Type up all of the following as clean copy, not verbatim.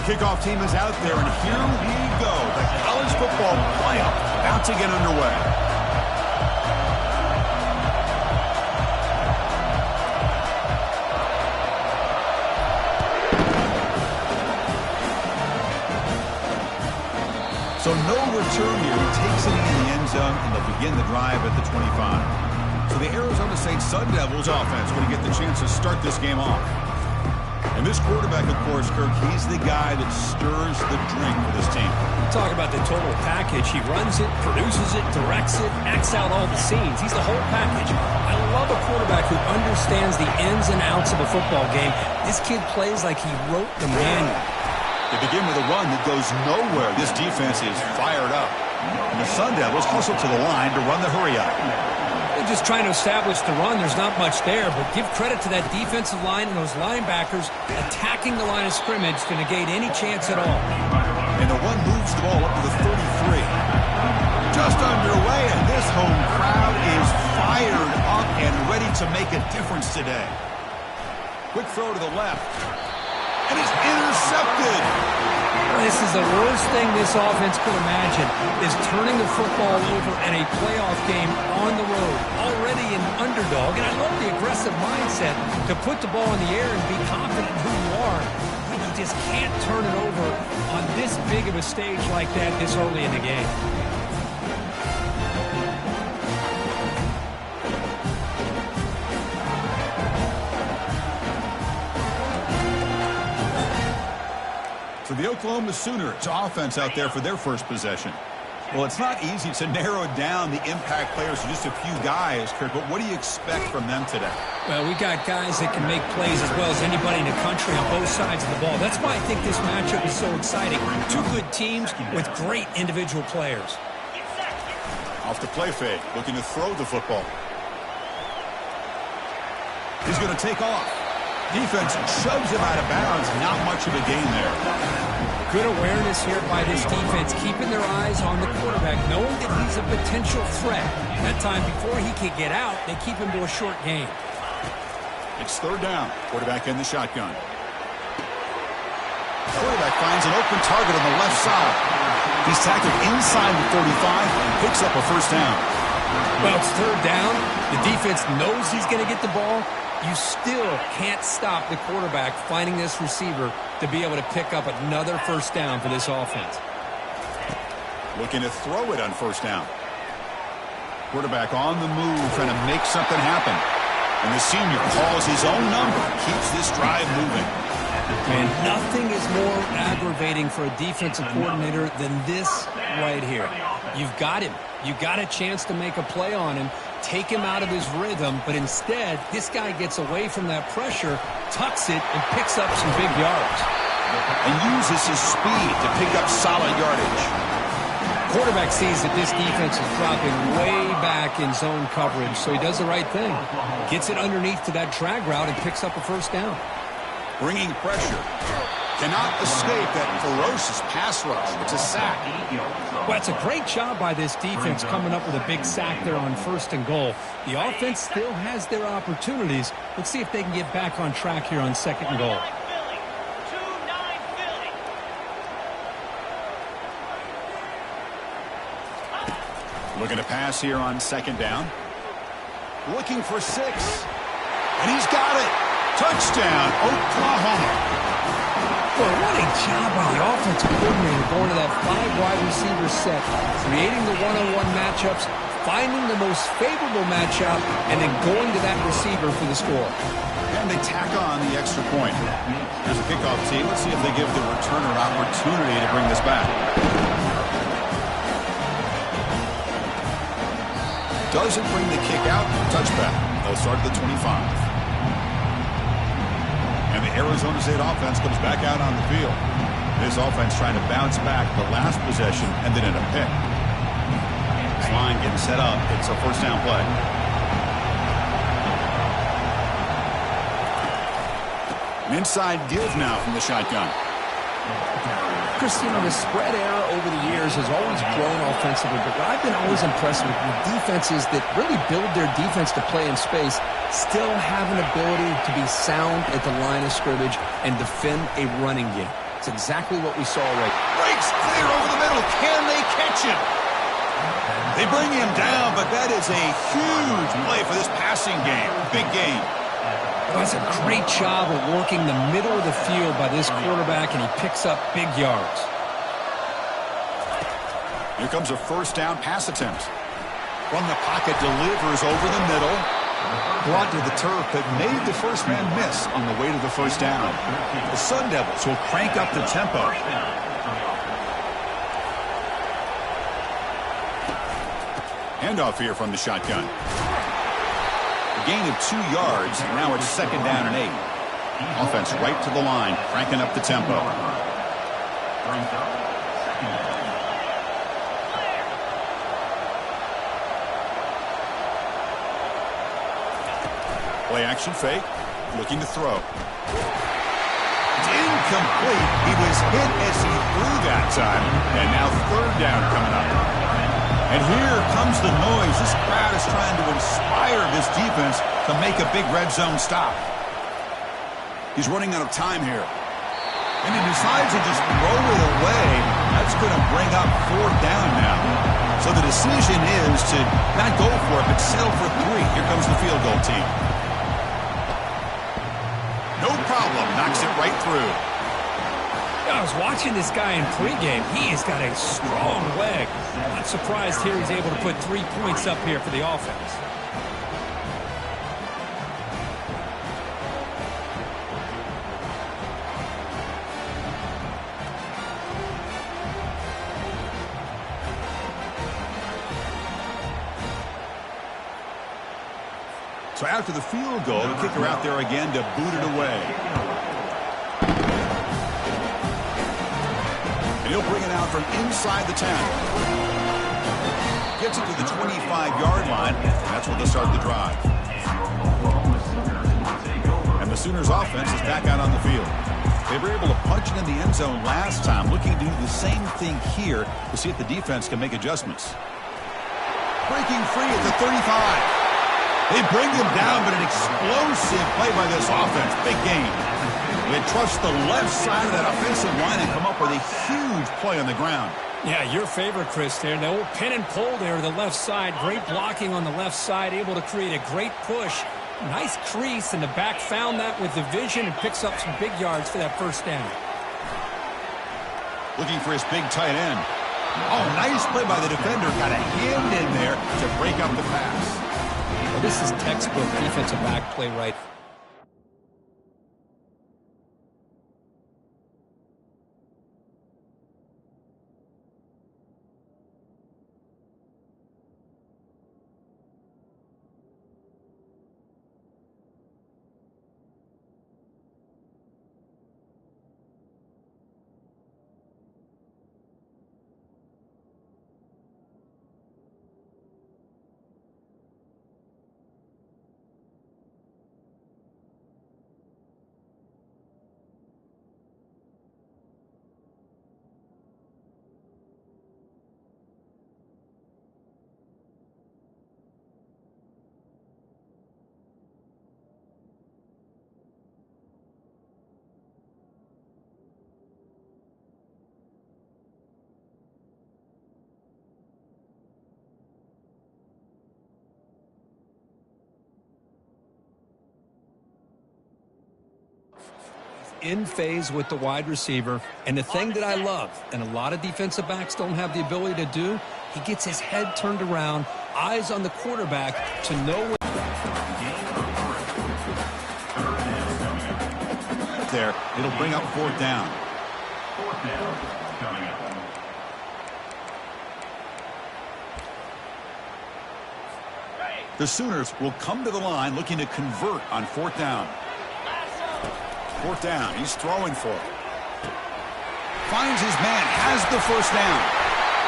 kickoff team is out there, and here we go. The college football playoff about to get underway. So no return here. He takes it in the end zone, and they'll begin the drive at the 25. So the Arizona State Sun Devils offense going to get the chance to start this game off. And this quarterback, of course, Kirk, he's the guy that stirs the drink for this team. Talk about the total package. He runs it, produces it, directs it, acts out all the scenes. He's the whole package. I love a quarterback who understands the ins and outs of a football game. This kid plays like he wrote the manual. They begin with a run that goes nowhere. This defense is fired up. And the Sun Devils hustle to the line to run the hurry-up. They're just trying to establish the run. There's not much there, but give credit to that defensive line and those linebackers attacking the line of scrimmage to negate any chance at all. And the one moves the ball up to the 33. Just underway, and this home crowd is fired up and ready to make a difference today. Quick throw to the left. And it's intercepted. This is the worst thing this offense could imagine, is turning the football over in a playoff game on the road, already an underdog. And I love the aggressive mindset to put the ball in the air and be confident in who you are. But you just can't turn it over on this big of a stage like that this early in the game. So the Oklahoma Sooners offense out there for their first possession. Well, it's not easy to narrow down the impact players to just a few guys, Kirk, but what do you expect from them today? Well, we got guys that can make plays as well as anybody in the country on both sides of the ball. That's why I think this matchup is so exciting. Two good teams with great individual players. Off the play fake, looking to throw the football. He's going to take off. Defense shoves him out of bounds. Not much of a gain there. Good awareness here by this defense, keeping their eyes on the quarterback, knowing that he's a potential threat. That time before he can get out, they keep him to a short gain. It's third down. Quarterback in the shotgun. Quarterback finds an open target on the left side. He's tackled inside the 35 and picks up a first down. Well, it's third down. The defense knows he's going to get the ball. You still can't stop the quarterback finding this receiver to be able to pick up another first down for this offense. Looking to throw it on first down. Quarterback on the move, trying to make something happen. And the senior calls his own number, keeps this drive moving. And nothing is more aggravating for a defensive coordinator than this right here. You've got him. You got a chance to make a play on him, take him out of his rhythm, but instead, this guy gets away from that pressure, tucks it, and picks up some big yards. And uses his speed to pick up solid yardage. Quarterback sees that this defense is dropping way back in zone coverage, so he does the right thing. Gets it underneath to that drag route and picks up a first down. Bringing pressure. Cannot escape that ferocious pass rush. It's a sack. Well, it's a great job by this defense coming up with a big sack there on first and goal. The offense still has their opportunities. Let's see if they can get back on track here on second and goal. Looking to pass here on second down. Looking for 6. And he's got it. Touchdown, Oklahoma. Well, what a job by the offensive coordinator going to that 5 wide receiver set, creating the one-on-one matchups, finding the most favorable matchup, and then going to that receiver for the score. And they tack on the extra point. Here's a kickoff team. Let's see if they give the returner opportunity to bring this back. Doesn't bring the kick out. Touchback. They'll start at the 25. And the Arizona State offense comes back out on the field. This offense trying to bounce back. The last possession ended in a pick. This line getting set up. It's a first down play. An inside give now from the shotgun. Christine, the spread era over the years has always grown offensively, but I've been always impressed with defenses that really build their defense to play in space, still have an ability to be sound at the line of scrimmage and defend a running game. It's exactly what we saw right. Breaks clear over the middle. Can they catch him? They bring him down, but that is a huge play for this passing game. Big game. That's a great job of working the middle of the field by this quarterback, and he picks up big yards. Here comes a first down pass attempt. From the pocket, delivers over the middle. Brought to the turf, but made the first man miss on the way to the first down. The Sun Devils will crank up the tempo. Handoff here from the shotgun. A gain of 2 yards. Now it's second down and 8. Offense right to the line, cranking up the tempo. Play action fake, looking to throw. It's incomplete. He was hit as he threw that time, and now third down coming up. And here comes the noise. This crowd is trying to inspire this defense to make a big red zone stop. He's running out of time here. And he decides to just throw it away. That's going to bring up fourth down now. So the decision is to not go for it, but settle for 3. Here comes the field goal team. No problem. Knocks it right through. I was watching this guy in pregame. He has got a strong leg. Not surprised here he's able to put 3 points up here for the offense. So after the field goal, the kicker out there again to boot it away. And he'll bring it out from inside the 10. Gets it to the 25-yard line, and that's where they'll start the drive. And the Sooners offense is back out on the field. They were able to punch it in the end zone last time, looking to do the same thing here to see if the defense can make adjustments. Breaking free at the 35. They bring him down, but an explosive play by this offense. Big game. They trust the left side of that offensive line and come up with a huge play on the ground. Yeah, your favorite, Chris, there. The old pin and pull there to the left side. Great blocking on the left side, able to create a great push. Nice crease, and the back found that with the vision and picks up some big yards for that first down. Looking for his big tight end. Oh, nice play by the defender. Got a hand in there to break up the pass. Well, this is textbook defensive back play right. In phase with the wide receiver, and the thing that I love, and a lot of defensive backs don't have the ability to do, he gets his head turned around, eyes on the quarterback to know when. There, it'll bring up fourth down. The Sooners will come to the line looking to convert on fourth down. Fourth down, he's throwing for it. Finds his man, has the first down.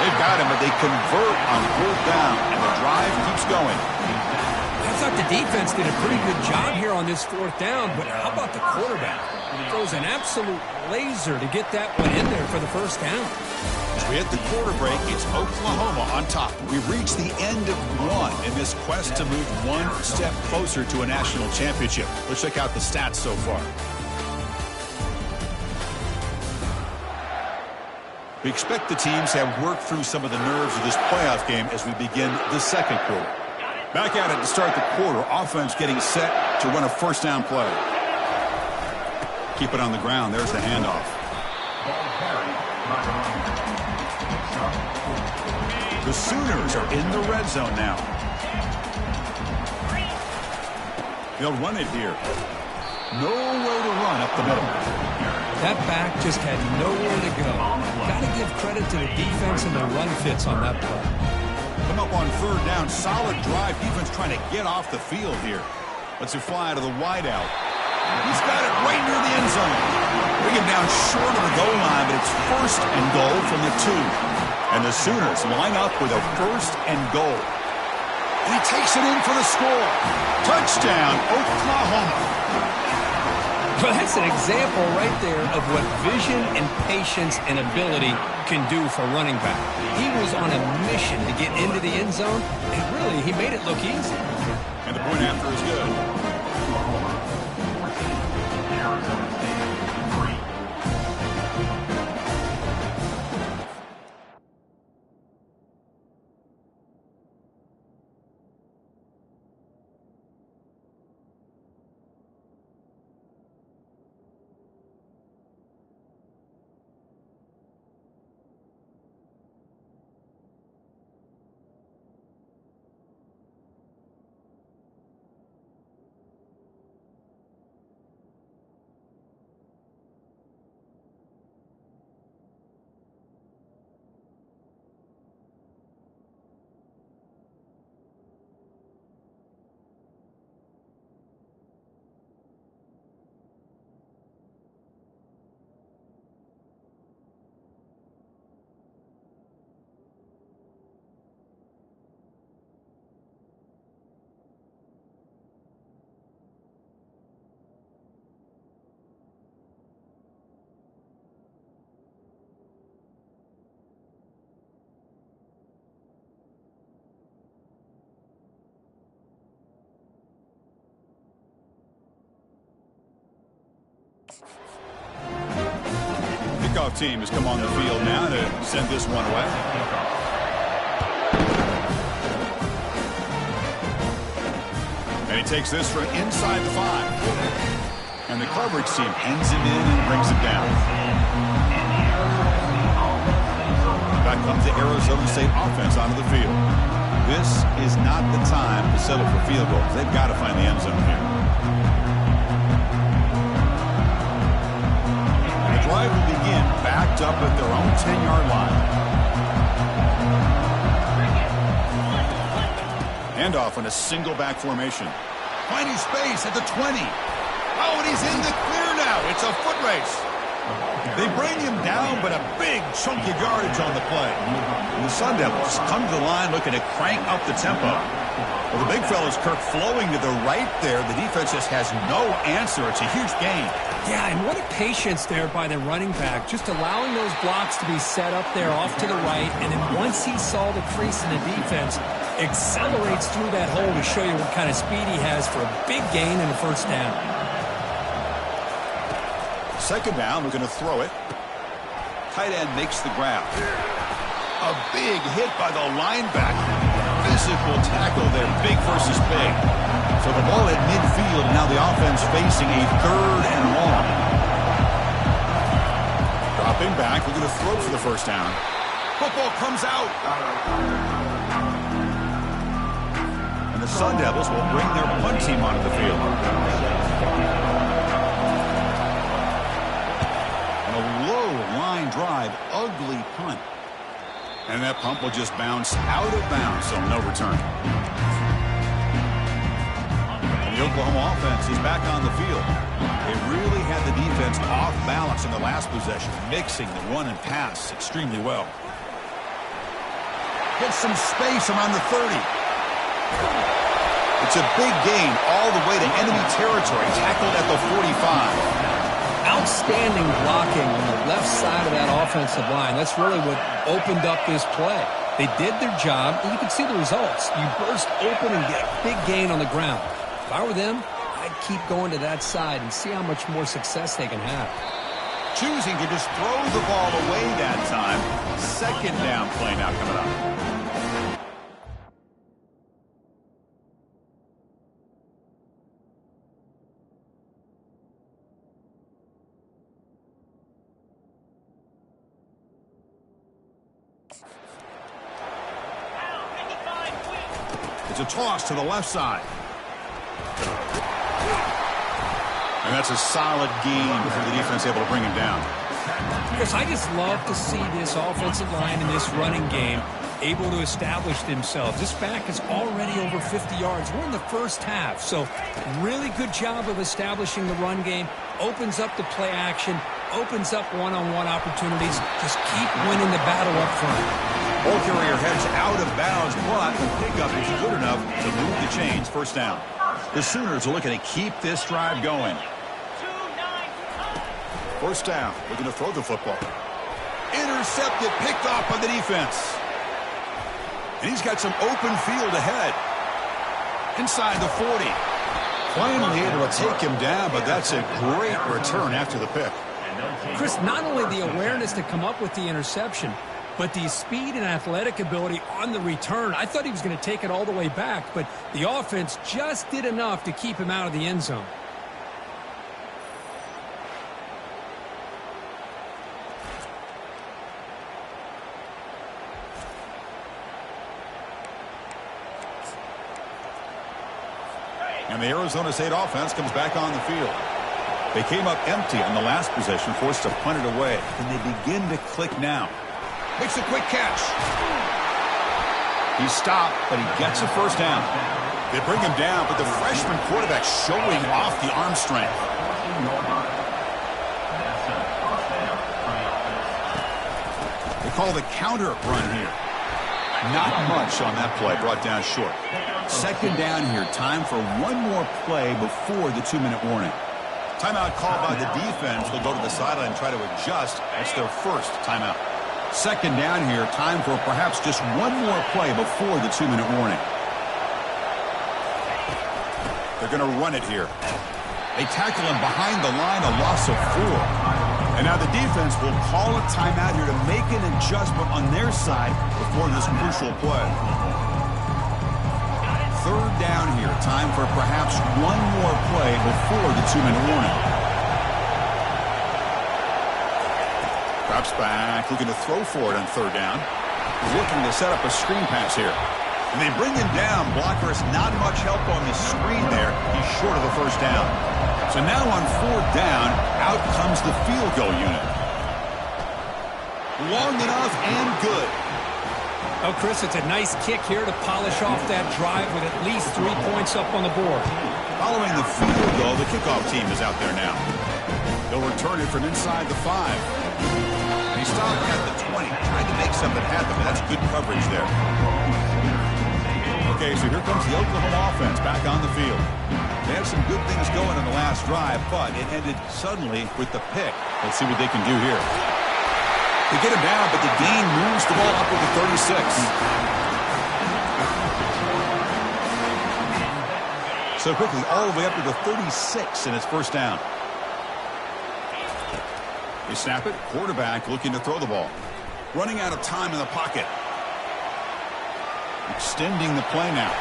They've got him, but they convert on fourth down, and the drive keeps going. I thought the defense did a pretty good job here on this fourth down, but how about the quarterback? Throws an absolute laser to get that one in there for the first down. As we hit the quarter break, it's Oklahoma on top. We've reached the end of one in this quest to move one step closer to a national championship. Let's check out the stats so far. We expect the teams to have worked through some of the nerves of this playoff game as we begin the second quarter. Back at it to start the quarter. Offense getting set to run a first down play. Keep it on the ground. There's the handoff. The Sooners are in the red zone now. They'll run it here. Nowhere to run up the middle. That back just had nowhere to go. Got to give credit to the defense and their run fits on that play. Come up on third down. Solid drive. Defense trying to get off the field here. Lets it fly to the wideout. He's got it right near the end zone. Bring him down short of the goal line, but it's first and goal from the 2. And the Sooners line up with a first and goal. And he takes it in for the score. Touchdown, Oklahoma. Well, that's an example right there of what vision and patience and ability can do for running back. He was on a mission to get into the end zone, and really, he made it look easy. And the point after is good. Kickoff team has come on the field now to send this one away. And he takes this from inside the 5. And the coverage team pins him in and brings him down. Back comes the Arizona State offense onto the field. This is not the time to settle for field goals. They've got to find the end zone here. Drive will begin backed up at their own 10-yard line. Handoff in a single back formation. Finding space at the 20. Oh, and he's in the clear now. It's a foot race. They bring him down, but a big chunk of yardage on the play. And the Sun Devils come to the line looking to crank up the tempo. Well, the big fella's Kirk flowing to the right there. The defense just has no answer. It's a huge gain. Yeah, and what a patience there by the running back, just allowing those blocks to be set up there off to the right, and then once he saw the crease in the defense, accelerates through that hole to show you what kind of speed he has for a big gain and a first down. Second down, we're going to throw it. Tight end makes the grab. A big hit by the linebacker. Physical tackle there, big versus big. So the ball at midfield, and now the offense facing a third and long. Dropping back, we're going to throw for the first down. Football comes out. And the Sun Devils will bring their punt team onto the field. And a low line drive, ugly punt. And that punt will just bounce out of bounds, so no return. And the Oklahoma offense is back on the field. They really had the defense off balance in the last possession, mixing the run and pass extremely well. Gets some space around the 30. It's a big gain all the way to enemy territory, tackled at the 45. Outstanding blocking on the left side of that offensive line. That's really what opened up this play. They did their job, and you can see the results. You burst open and get a big gain on the ground. If I were them, I'd keep going to that side and see how much more success they can have. choosing to just throw the ball away that time. Second down play now coming up. It's a toss to the left side. And that's a solid gain for the defense able to bring him down. Chris, I just love to see this offensive line in this running game able to establish themselves. This back is already over 50 yards. We're in the first half, so really good job of establishing the run game. Opens up the play action, opens up one-on-one opportunities. Just keep winning the battle up front. Ball carrier heads out of bounds, but the pickup is good enough to move the chains. First down. The Sooners are looking to keep this drive going. First down. Looking to throw the football. Intercepted, picked off by the defense. And he's got some open field ahead. Inside the 40. Finally able to take him down, but that's a great return after the pick. Chris, not only the awareness to come up with the interception, but the speed and athletic ability on the return. I thought he was going to take it all the way back, but the offense just did enough to keep him out of the end zone. And the Arizona State offense comes back on the field. They came up empty on the last possession, forced to punt it away. And they begin to click now. Makes a quick catch. He stopped, but he gets a first down. They bring him down, but the freshman quarterback showing off the arm strength. They call the counter run here. Not much on that play, brought down short. Second down here, time for one more play before the 2-minute warning. Timeout called by the defense. They'll go to the sideline and try to adjust. That's their first timeout. Second down here, time for perhaps just one more play before the 2-minute warning. They're going to run it here. They tackle him behind the line, a loss of 4. And now the defense will call a timeout here to make an adjustment on their side before this crucial play. Third down here, time for perhaps one more play before the 2-minute warning. Drops back, looking to throw for it on third down. Looking to set up a screen pass here. And they bring him down. Blocker has not much help on the screen there. He's short of the first down. So now on fourth down, out comes the field goal unit. Long enough and good. Oh, Chris, it's a nice kick here to polish off that drive with at least 3 points up on the board. Following the field goal, the kickoff team is out there now. They'll return it from inside the 5. He stopped at the 20, trying to make something happen, but that's good coverage there. Okay, so here comes the Oklahoma offense back on the field. They had some good things going in the last drive, but it ended suddenly with the pick. Let's see what they can do here. They get him down, but the gain moves the ball up to the 36. So quickly, all the way up to the 36, and it's first down. They snap it. Quarterback looking to throw the ball. Running out of time in the pocket. Extending the play now.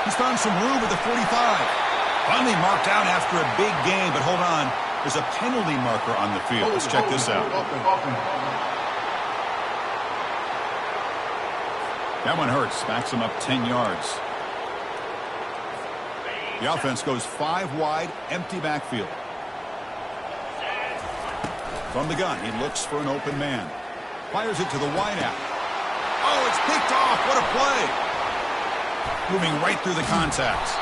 He's found some room at the 45. Finally marked out after a big gain, but hold on. There's a penalty marker on the field. Let's check this out. That one hurts. Backs him up 10 yards. The offense goes 5 wide, empty backfield. From the gun, he looks for an open man. Fires it to the wideout. Oh, it's picked off. What a play. Moving right through the contact.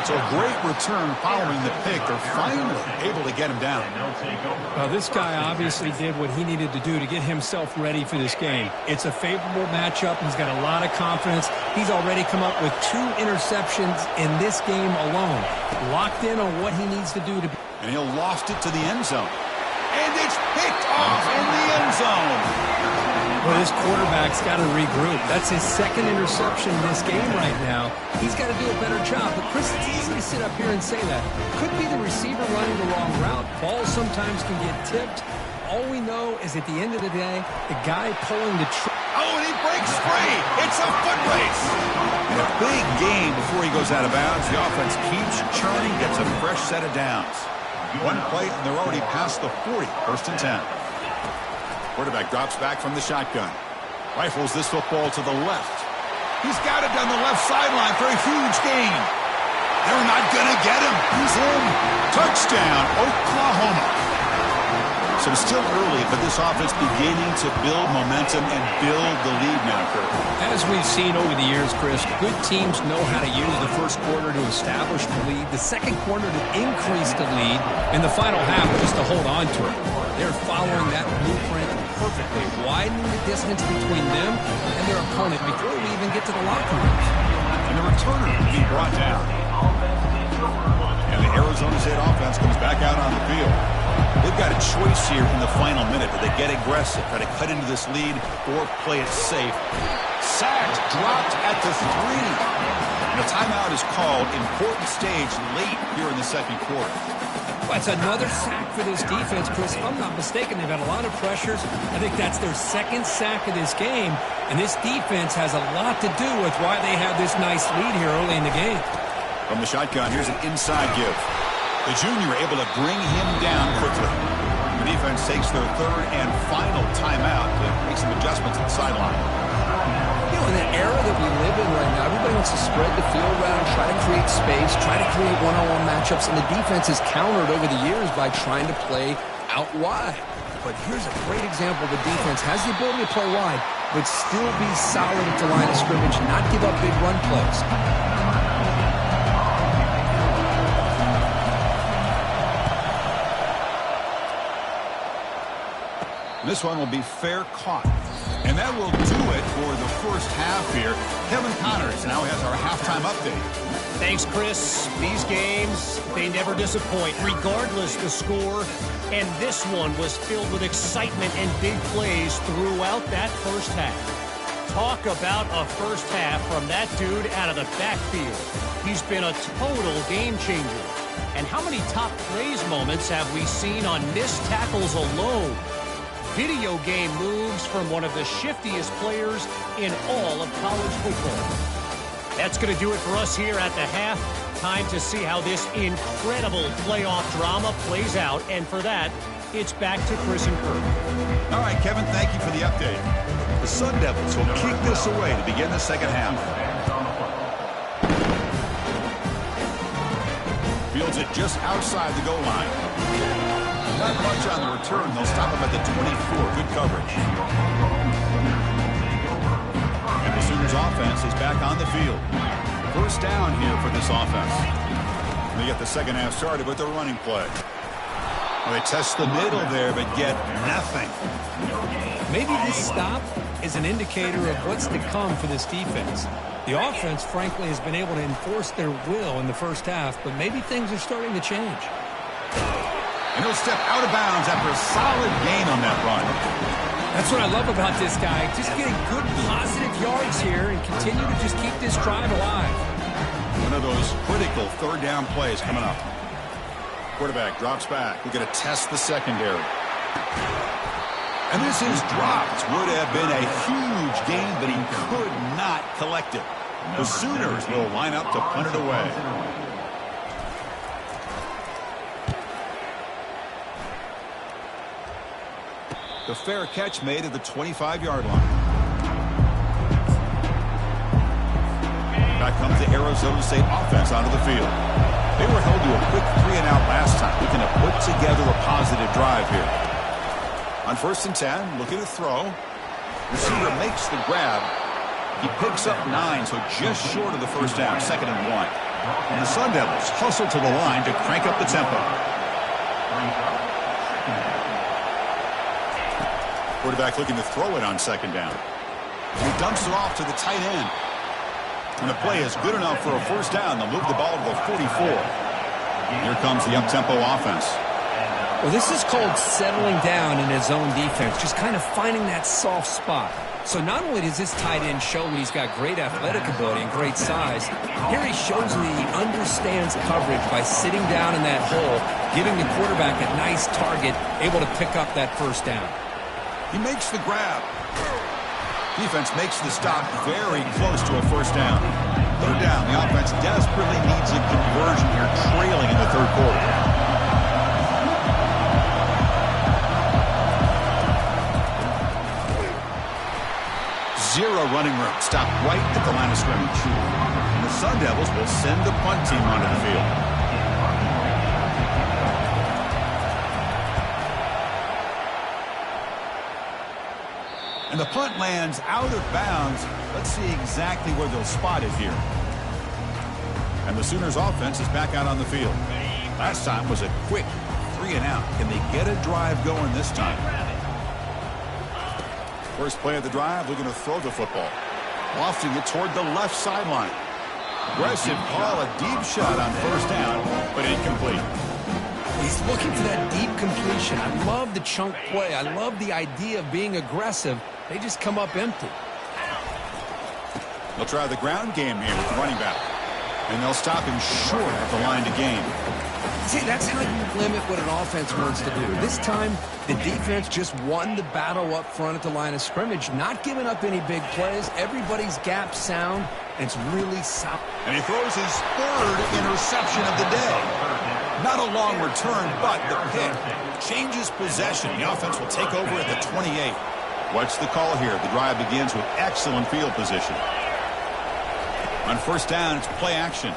So a great return following the pick. They're finally able to get him down. Well, this guy obviously did what he needed to do to get himself ready for this game. It's a favorable matchup. He's got a lot of confidence. He's already come up with 2 interceptions in this game alone. Locked in on what he needs to do to be. And he'll lost it to the end zone. And it's picked off in the end zone. Well, this quarterback's got to regroup. That's his 2nd interception in this game right now. He's got to do a better job. But, Chris, it's easy to sit up here and say that. Could be the receiver running the wrong route. Balls sometimes can get tipped. all we know is at the end of the day, the guy pulling the oh, and he breaks free. It's a foot race. And a big gain before he goes out of bounds. The offense keeps churning, gets a fresh set of downs. One play, and they're already past the 40. First and 10. Quarterback drops back from the shotgun. Rifles this football to the left. He's got it down the left sideline for a huge gain. They're not going to get him. He's in. Touchdown, Oklahoma. So it's still early, but this offense beginning to build momentum and build the lead now, Kurt. As we've seen over the years, Chris, good teams know how to use the first quarter to establish the lead, the second quarter to increase the lead, and the final half just to hold on to it. They're following that blueprint perfectly, widening the distance between them and their opponent before we even get to the locker rooms. And the returner being brought down. And the Arizona State offense comes back out on the field. They've got a choice here in the final minute. Do they get aggressive, try to cut into this lead, or play it safe? Sacked, dropped at the 3. And a timeout is called. Important stage late here in the second quarter. Well, it's another sack for this defense, Chris. If I'm not mistaken, they've had a lot of pressures. I think that's their second sack of this game. And this defense has a lot to do with why they have this nice lead here early in the game. From the shotgun, here's an inside give. The junior able to bring him down quickly. The defense takes their third and final timeout to make some adjustments at the sideline. You know, in the era that we live in right now, everybody wants to spread the field around, try to create space, try to create one-on-one matchups, and the defense has countered over the years by trying to play out wide. But here's a great example. The defense has the ability to play wide, but still be solid at the line of scrimmage, not give up big run plays. This one will be fair caught. And that will do it for the first half here. Kevin Connors now has our halftime update. Thanks, Chris. These games, they never disappoint, regardless the score. And this one was filled with excitement and big plays throughout that first half. Talk about a first half from that dude out of the backfield. He's been a total game changer. And how many top plays moments have we seen on missed tackles alone? Video game moves from one of the shiftiest players in all of college football. That's going to do it for us here at the half. Time to see how this incredible playoff drama plays out. And for that, it's back to Chris and Kurt. All right, Kevin, thank you for the update. The Sun Devils will kick this away to begin the second half. Fields it just outside the goal line. Not much on the return. They'll stop him at the 24. Good coverage. And the Sooners offense is back on the field. First down here for this offense. They get the second half started with the running play. Well, they test the middle there, but get nothing. Maybe this stop is an indicator of what's to come for this defense. The offense, frankly, has been able to enforce their will in the first half, but maybe things are starting to change. And he'll step out of bounds after a solid gain on that run. That's what I love about this guy. Just getting good positive yards here and continue to just keep this drive alive. One of those critical third down plays coming up. Quarterback drops back. We're going to test the secondary. And this is dropped. Would have been a huge gain, but he could not collect it. The Sooners will line up to punt it away. The fair catch made at the 25-yard line. Back comes the Arizona State offense onto the field. They were held to a quick 3-and-out last time. Looking to put together a positive drive here. On 1st and 10, looking to throw. Receiver makes the grab. He picks up 9, so just short of the first down, 2nd and 1. And the Sun Devils hustle to the line to crank up the tempo. Quarterback looking to throw it on 2nd down. He dumps it off to the tight end. And the play is good enough for a first down. They'll move the ball to the 44. Here comes the up-tempo offense. Well, this is called settling down in his own defense, just kind of finding that soft spot. So not only does this tight end show that he's got great athletic ability and great size, here he shows that he understands coverage by sitting down in that hole, giving the quarterback a nice target, able to pick up that first down. He makes the grab. Defense makes the stop very close to a first down. Third down, the offense desperately needs a conversion here, trailing in the third quarter. Zero running room. Stop right at the line of scrimmage. And the Sun Devils will send the punt team onto the field. And the punt lands out of bounds. Let's see exactly where they'll spot it here. And the Sooners offense is back out on the field. Last time was a quick 3-and-out. Can they get a drive going this time? First play of the drive, they're going to throw the football. Lofting it toward the left sideline. Aggressive call, a deep shot on first down, but incomplete. He's looking for that deep completion. I love the chunk play. I love the idea of being aggressive. They just come up empty. They'll try the ground game here with the running back. And they'll stop him short of the line to gain. See, that's how you limit what an offense wants to do. This time, the defense just won the battle up front at the line of scrimmage, not giving up any big plays. Everybody's gap sound, and it's really sound. And he throws his third interception of the day. Not a long return, but the pick changes possession. The offense will take over at the 28. What's the call here? The drive begins with excellent field position. On first down, it's play action.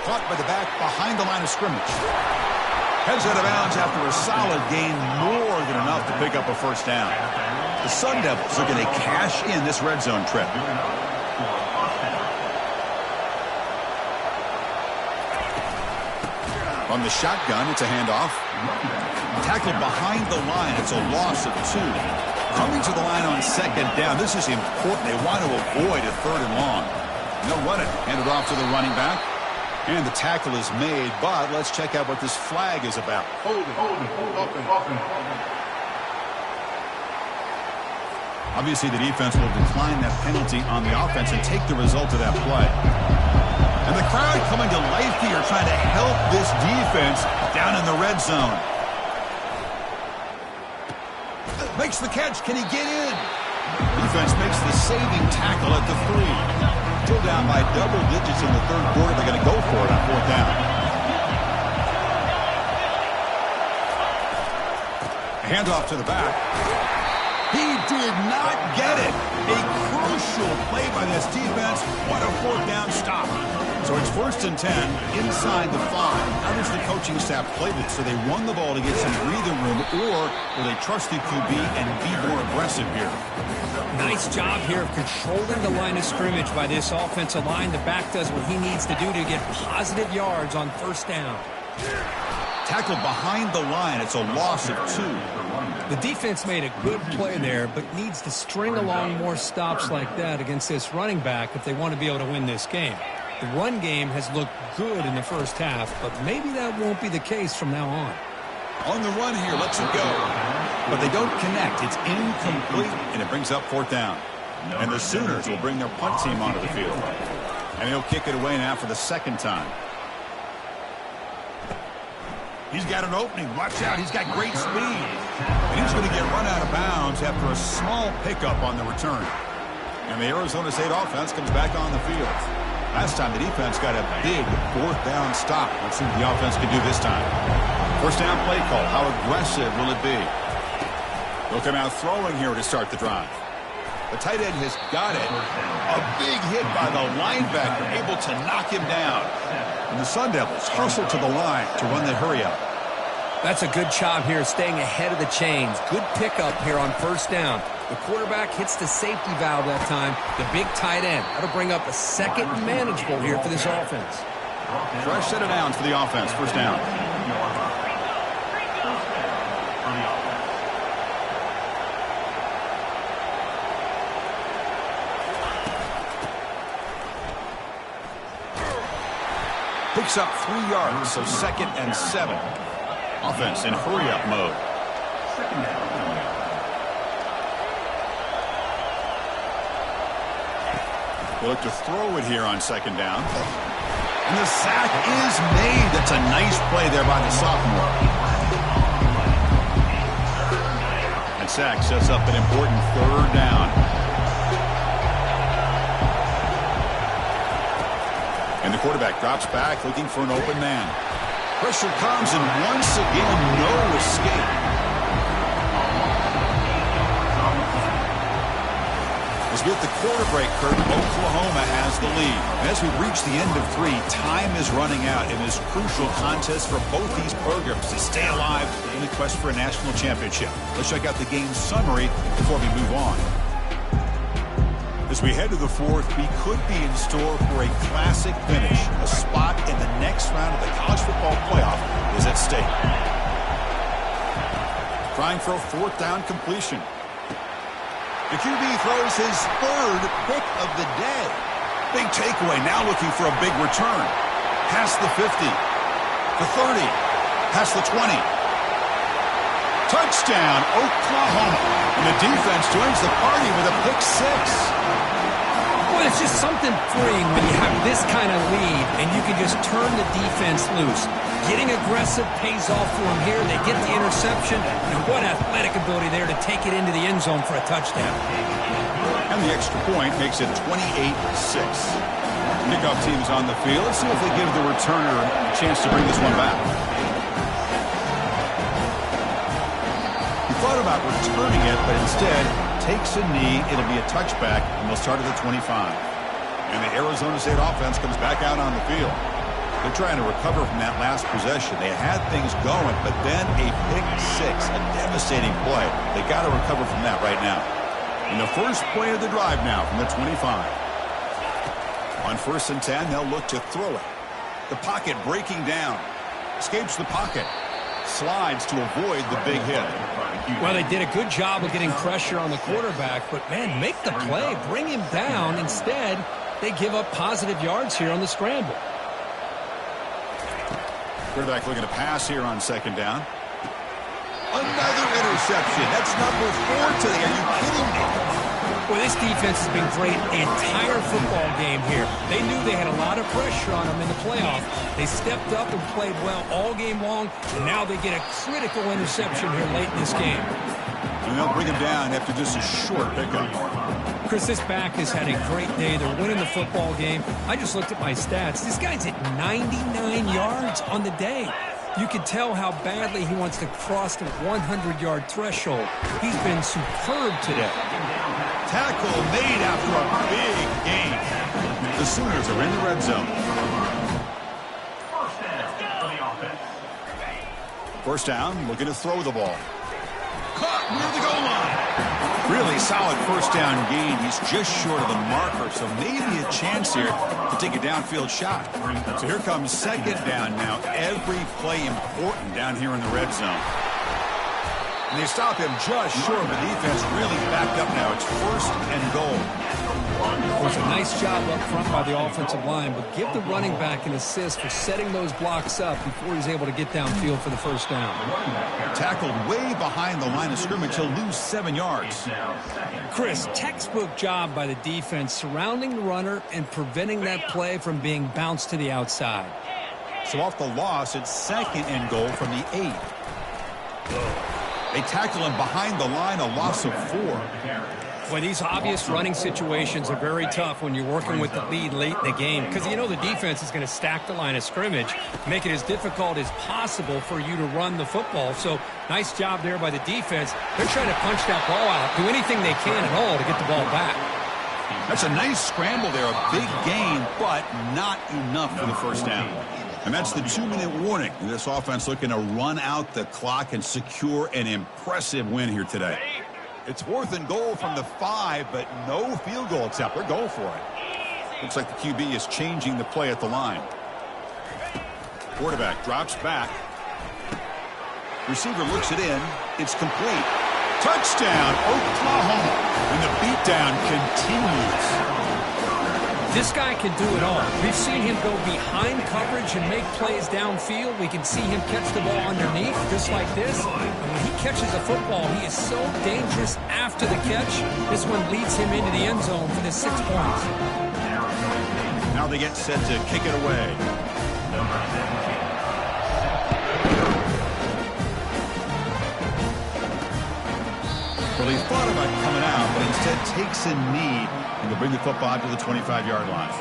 Caught by the back behind the line of scrimmage. Heads out of bounds after a solid gain, more than enough to pick up a first down. The Sun Devils are going to cash in this red zone trip. On the shotgun, it's a handoff. Tackled behind the line, it's a loss of 2. Coming to the line on second down, this is important. They want to avoid a third and long. And they'll run it. Hand it off to the running back. And the tackle is made, but let's check out what this flag is about. Obviously, the defense will decline that penalty on the offense and take the result of that play. And the crowd coming to life here, trying to help this defense down in the red zone. Makes the catch. Can he get in? Defense makes the saving tackle at the 3. Still down by double digits in the third quarter. They're going to go for it on fourth down. Handoff to the back. He did not get it. A crucial play by this defense. What a fourth down stop. So it's first and 10 inside the 5. How does the coaching staff play this? So they run the ball to get some breathing room, or will they trust the QB and be more aggressive here? Nice job here of controlling the line of scrimmage by this offensive line. The back does what he needs to do to get positive yards on first down. Tackled behind the line. It's a loss of 2. The defense made a good play there, but needs to string along more stops like that against this running back if they want to be able to win this game. The run game has looked good in the first half, but maybe that won't be the case from now on. On the run here, lets it go. But they don't connect. It's incomplete, and it brings up fourth down. And the Sooners will bring their punt team onto the field. And he'll kick it away now for the second time. He's got an opening. Watch out. He's got great speed. And he's going to get run out of bounds after a small pickup on the return. And the Arizona State offense comes back on the field. Last time the defense got a big fourth down stop. Let's see what the offense can do this time. First down play call. How aggressive will it be? They'll come out throwing here to start the drive. The tight end has got it. A big hit by the linebacker, able to knock him down. And the Sun Devils hustle to the line to run that hurry up. That's a good job here, staying ahead of the chains. Good pickup here on first down. The quarterback hits the safety valve that time. The big tight end. That'll bring up a second manageable here for this offense. Fresh set of downs for the offense. First down. Picks up 3 yards, so 2nd and 7. Offense in hurry-up mode. They look to throw it here on 2nd down. And the sack is made. That's a nice play there by the sophomore. And sack sets up an important 3rd down. And the quarterback drops back looking for an open man. Pressure comes, and once again, no escape. As we hit the quarter break, Kurt, Oklahoma has the lead. And as we reach the end of 3, time is running out in this crucial contest for both these programs to stay alive in the quest for a national championship. Let's check out the game summary before we move on. As we head to the 4th, we could be in store for a classic finish. A spot in the next round of the college football playoff is at stake. Trying for a 4th down completion. The QB throws his 3rd pick of the day. Big takeaway, now looking for a big return. Past the 50, the 30, past the 20. Touchdown, Oklahoma. And the defense joins the party with a pick 6. Well, it's just something freeing when you have this kind of lead and you can just turn the defense loose. Getting aggressive pays off for them here. They get the interception, and what athletic ability there to take it into the end zone for a touchdown. And the extra point makes it 28-6. Kickoff team's on the field. Let's see if they give the returner a chance to bring this one back. He thought about returning it, but instead takes a knee. It'll be a touchback, and they'll start at the 25. And the Arizona State offense comes back out on the field. They're trying to recover from that last possession. They had things going, but then a pick 6, a devastating play. They got to recover from that right now. And the first play of the drive now from the 25. On 1st and 10, they'll look to throw it. The pocket breaking down. Escapes the pocket. Slides to avoid the big hit. Well, they did a good job of getting pressure on the quarterback, but, man, make the play. Bring him down. Instead, they give up positive yards here on the scramble. Quarterback looking to pass here on 2nd down. Another interception. That's number 4 today. Are you kidding me? Well, this defense has been great the entire football game here. They knew they had a lot of pressure on them in the playoff. They stepped up and played well all game long, and now they get a critical interception here late in this game. And they'll bring him down after just a short pickup. Chris, this back has had a great day. They're winning the football game. I just looked at my stats. This guy's at 99 yards on the day. You can tell how badly he wants to cross the 100-yard threshold. He's been superb today. Tackle made after a big gain. The Sooners are in the red zone. First down, looking to throw the ball. Caught near the goal line. Really solid first down gain. He's just short of the marker, so maybe a chance here to take a downfield shot. So here comes 2nd down now. Every play important down here in the red zone. And they stop him just short. The defense really backed up now. It's 1st and goal. It was a nice job up front by the offensive line, but give the running back an assist for setting those blocks up before he's able to get downfield for the first down. Tackled way behind the line of scrimmage. He'll lose 7 yards. Chris, textbook job by the defense surrounding the runner and preventing that play from being bounced to the outside. So off the loss, it's 2nd and goal from the 8. They tackle him behind the line, a loss of 4. Boy, these obvious running situations are very tough when you're working with the lead late in the game because you know the defense is going to stack the line of scrimmage, make it as difficult as possible for you to run the football. So nice job there by the defense. They're trying to punch that ball out, do anything they can at all to get the ball back. That's a nice scramble there, a big gain, but not enough for the first down. And that's the 2-minute warning. This offense looking to run out the clock and secure an impressive win here today. It's 4th and goal from the 5, but no field goal attempt. They're going for it. Looks like the QB is changing the play at the line. Quarterback drops back. Receiver looks it in. It's complete. Touchdown, Oklahoma. And the beatdown continues. This guy can do it all. We've seen him go behind coverage and make plays downfield. We can see him catch the ball underneath, just like this. And when he catches a football, he is so dangerous after the catch. This one leads him into the end zone for the 6 points. Now they get set to kick it away. Well, he thought about coming out, but instead takes a knee and will bring the football to the 25-yard line.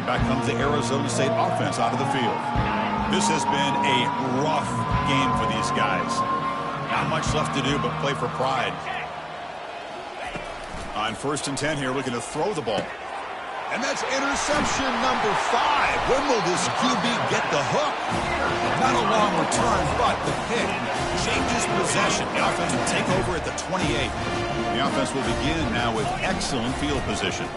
And back comes the Arizona State offense out of the field. This has been a rough game for these guys. Not much left to do but play for pride. On 1st and 10 here, looking to throw the ball. And that's interception number 5. When will this QB get the hook? Not a long return, but the pick changes possession. The offense will take over at the 28. The offense will begin now with excellent field position.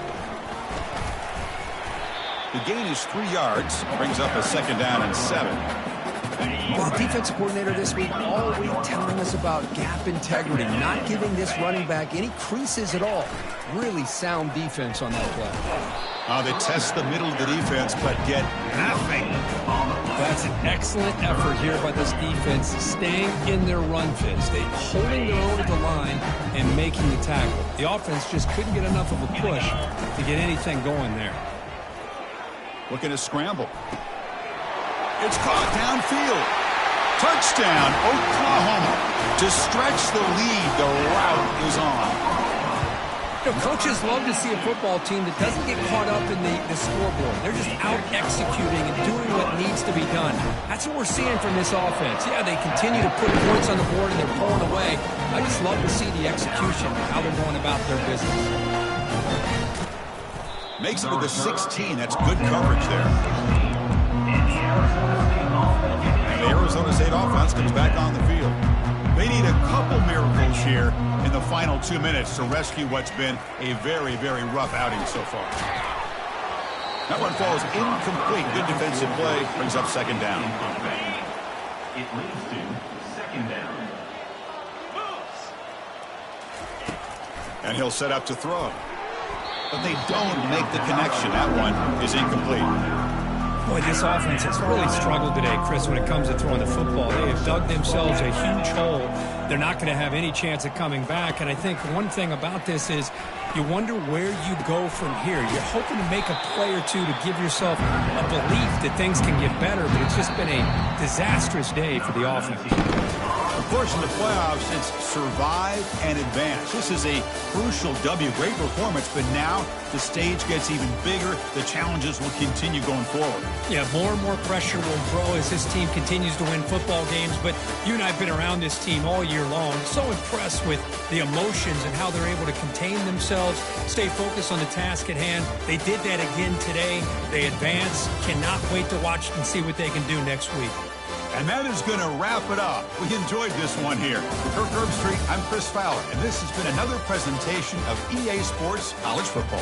The gain is 3 yards. Brings up a 2nd down and 7. Well, the defensive coordinator this week all week telling us about gap integrity, not giving this running back any creases at all. Really sound defense on that play. They test the middle of the defense, but get nothing. That's an excellent effort here by this defense, staying in their run fist. They holding their own at the line and making the tackle. The offense just couldn't get enough of a push to get anything going there. Looking to scramble. It's caught downfield. Touchdown, Oklahoma. To stretch the lead, the route is on. You know, coaches love to see a football team that doesn't get caught up in the scoreboard. They're just out executing and doing what needs to be done. That's what we're seeing from this offense. Yeah, they continue to put points on the board and they're pulling away. I just love to see the execution, how they're going about their business. Makes it to the 16. That's good coverage there. And the Arizona State offense comes back on the field. They need a couple miracles here in the final 2 minutes to rescue what's been a very, very rough outing so far. That one falls incomplete. Good defensive play. Brings up 2nd down. It leads to 2nd down. And he'll set up to throw. But they don't make the connection. That one is incomplete. Boy, this offense has really struggled today, Chris, when it comes to throwing the football. They have dug themselves a huge hole. They're not going to have any chance of coming back. And I think one thing about this is you wonder where you go from here. You're hoping to make a play or two to give yourself a belief that things can get better, but it's just been a disastrous day for the offense. Of course, in the playoffs, it's survive and advance. This is a crucial W. Great performance, but now the stage gets even bigger. The challenges will continue going forward. Yeah, more and more pressure will grow as this team continues to win football games, but you and I have been around this team all year long. So impressed with the emotions and how they're able to contain themselves, stay focused on the task at hand. They did that again today. They advance. Cannot wait to watch and see what they can do next week. And that is going to wrap it up. We enjoyed this one here. For Kirk Herbstreit, I'm Chris Fowler, and this has been another presentation of EA Sports College Football.